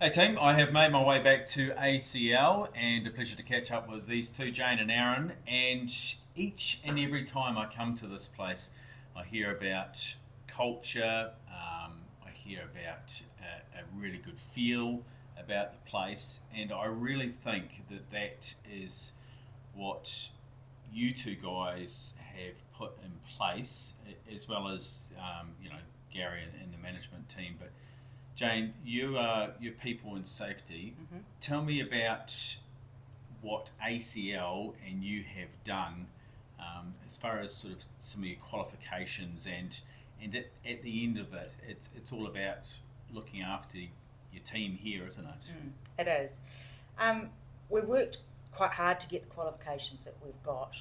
Hey team, I have made my way back to ACL and a pleasure to catch up with these two, Jane and Aaron. And each and every time I come to this place, I hear about culture, I hear about a really good feel about the place, and I really think that that is what you two guys have put in place, as well as Gary and the management team. But Jane, you are your people and safety. hmm Tell me about what ACL and you have done as far as sort of some of your qualifications and at the end of it, it's all about looking after your team here, isn't it? It is. Um, we've worked quite hard to get the qualifications that we've got,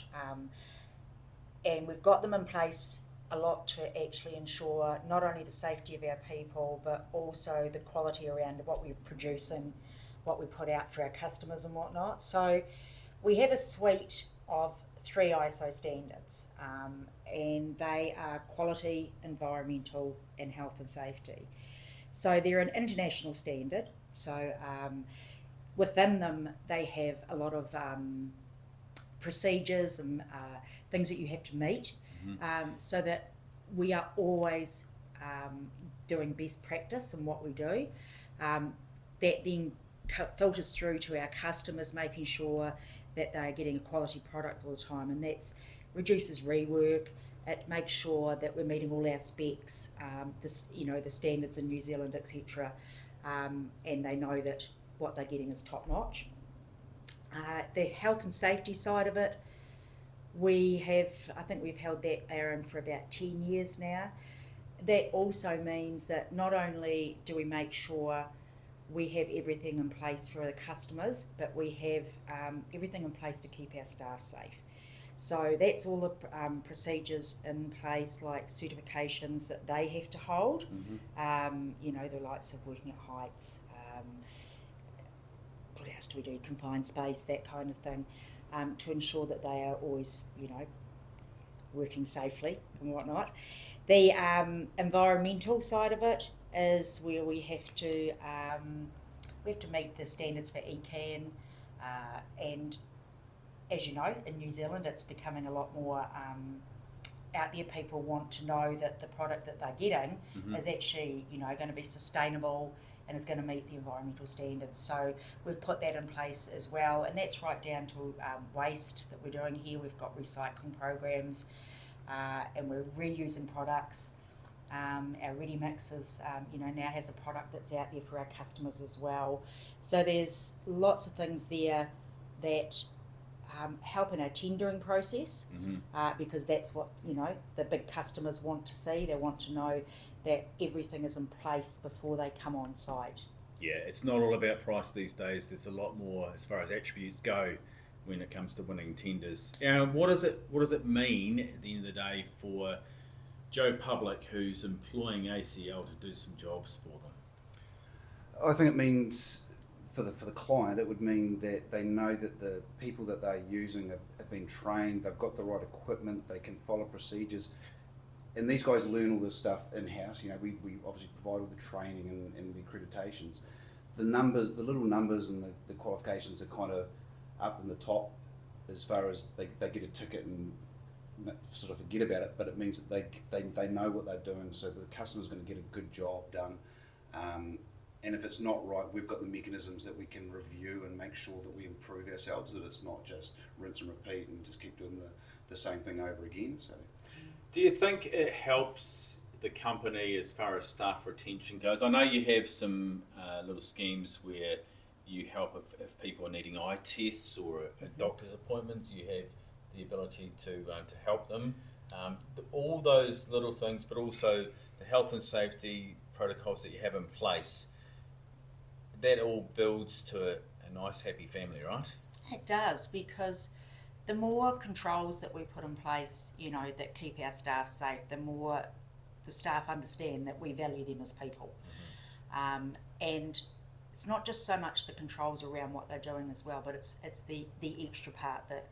and we've got them in place a lot to actually ensure not only the safety of our people, but also the quality around what we're producing, what we put out for our customers and whatnot. So we have a suite of three ISO standards, and they are quality, environmental, and health and safety. So they're an international standard. So within them, they have a lot of procedures and things that you have to meet, Mm-hmm. so that we are always doing best practice in what we do. Um, that then filters through to our customers, making sure that they're getting a quality product all the time, and that reduces rework. It makes sure that we're meeting all our specs, the standards in New Zealand, etc., and they know that what they're getting is top notch. The health and safety side of it, I think we've held that, Aaron, for about 10 years now. That also means that not only do we make sure we have everything in place for the customers, but we have everything in place to keep our staff safe. So that's all the procedures in place, like certifications that they have to hold. Mm-hmm. The likes of working at heights. What else do we do? Confined space, that kind of thing, to ensure that they are always, working safely and whatnot. The environmental side of it is where we have to meet the standards for ECAN, and as you know, in New Zealand, it's becoming a lot more out there. People want to know that the product that they're getting Mm-hmm. is actually, going to be sustainable and is going to meet the environmental standards. So we've put that in place as well, and that's right down to waste that we're doing here. We've got recycling programs, and we're reusing products. Our Ready Mixes, now has a product that's out there for our customers as well. So there's lots of things there that help in our tendering process, Mm-hmm. because that's what the big customers want to see. They want to know that everything is in place before they come on site. Yeah, it's not all about price these days. There's a lot more as far as attributes go when it comes to winning tenders. What does it mean at the end of the day for Joe Public, who's employing ACL to do some jobs for them? I think it means for the client, it would mean that they know that the people that they're using have been trained, they've got the right equipment, they can follow procedures, and these guys learn all this stuff in house. We obviously provide all the training and the accreditations. The numbers, the little numbers, and the qualifications are kind of up in the top as far as they get a ticket and sort of forget about it, but it means that they know what they're doing, so the customer's going to get a good job done. And if it's not right, we've got the mechanisms that we can review and make sure that we improve ourselves, that it's not just rinse and repeat and just keep doing the same thing over again. So Do you think it helps the company as far as staff retention goes? I know you have some little schemes where you help if people are needing eye tests or a doctor's appointments. You have the ability to help them. All those little things, but also the health and safety protocols that you have in place. That all builds to a nice, happy family, right? It does, because the more controls that we put in place, that keep our staff safe, the more the staff understand that we value them as people. And it's not just so much the controls around what they're doing as well, but it's the extra part that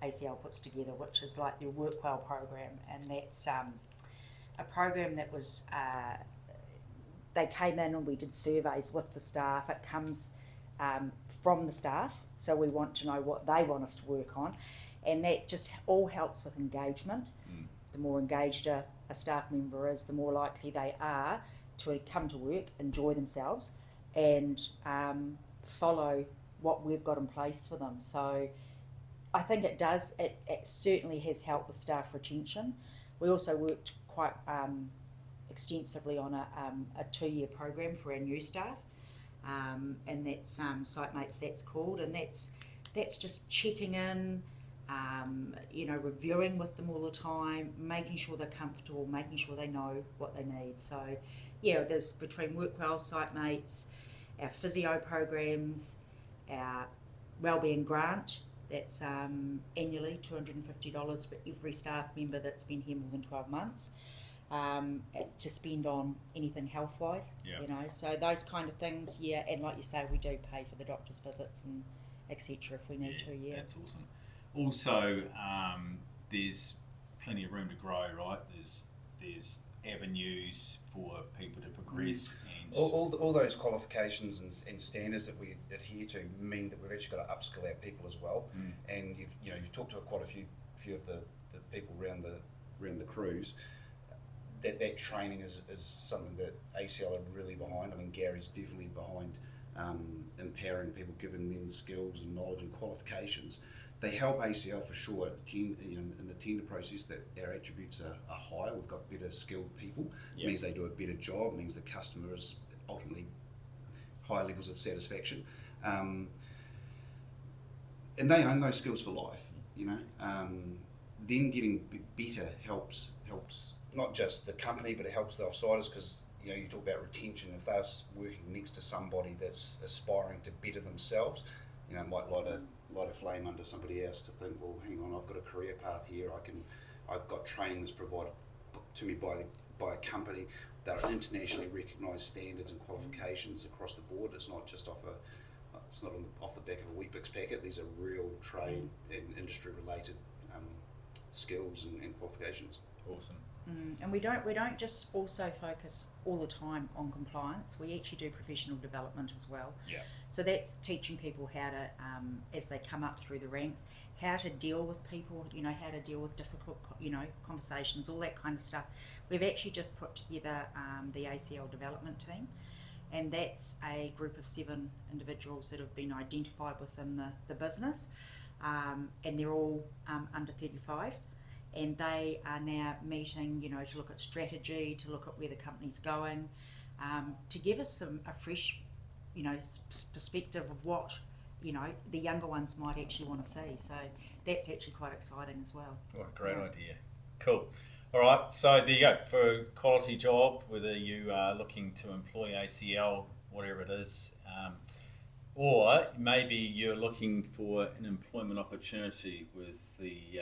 ACL puts together, which is like the Work Well program, and that's a program that was they came in and we did surveys with the staff. It comes from the staff, so we want to know what they want us to work on, and that just all helps with engagement. The more engaged a staff member is, the more likely they are to come to work, enjoy themselves, and follow what we've got in place for them. So I think it does, it certainly has helped with staff retention. We also worked quite extensively on a 2-year program for our new staff, and that's SiteMates, that's called, and that's just checking in, reviewing with them all the time, making sure they're comfortable, making sure they know what they need. So yeah, there's between Workwell, SiteMates, our physio programs, our wellbeing grant, that's annually $250 for every staff member that's been here more than 12 months, to spend on anything health-wise, so those kind of things, and like you say, we do pay for the doctor's visits and etc. if we need to. That's awesome. Also, there's plenty of room to grow, right? There's avenues for people to progress, and all those qualifications and standards that we adhere to mean that we've actually got to upskill our people as well. And you've talked to quite a few of the people around the cruise. That training is something that ACL are really behind. I mean, Gary's definitely behind empowering people, giving them skills and knowledge and qualifications. They help ACL for sure in the tender process, that our attributes are higher. We've got better skilled people. It means they do a better job. It means the customers ultimately higher levels of satisfaction. And they own those skills for life. Them getting better helps not just the company, but it helps the offsiders, because you talk about retention. If they're working next to somebody that's aspiring to better themselves, it might light a flame under somebody else to think, well, hang on, I've got a career path here. I've got training that's provided to me by a company that are internationally recognised standards and qualifications across the board. It's not just off the back of a Weet-Bix packet. These are real trade and industry related skills and qualifications. Awesome. And we don't just also focus all the time on compliance. We actually do professional development as well. So that's teaching people how to, as they come up through the ranks, how to deal with people, how to deal with difficult, conversations, all that kind of stuff. We've actually just put together the ACL development team, and that's a group of 7 individuals that have been identified within the business, and they're all under 35. And they are now meeting, to look at strategy, to look at where the company's going, to give us a fresh, perspective of what, the younger ones might actually want to see. So that's actually quite exciting as well. What a great idea. Cool. All right, so there you go. For a quality job, whether you are looking to employ ACL, whatever it is, or maybe you're looking for an employment opportunity with the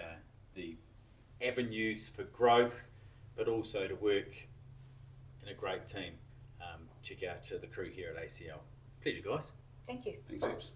avenues for growth, but also to work in a great team. Check out the crew here at ACL. Pleasure, guys. Thank you. Thanks, Eps.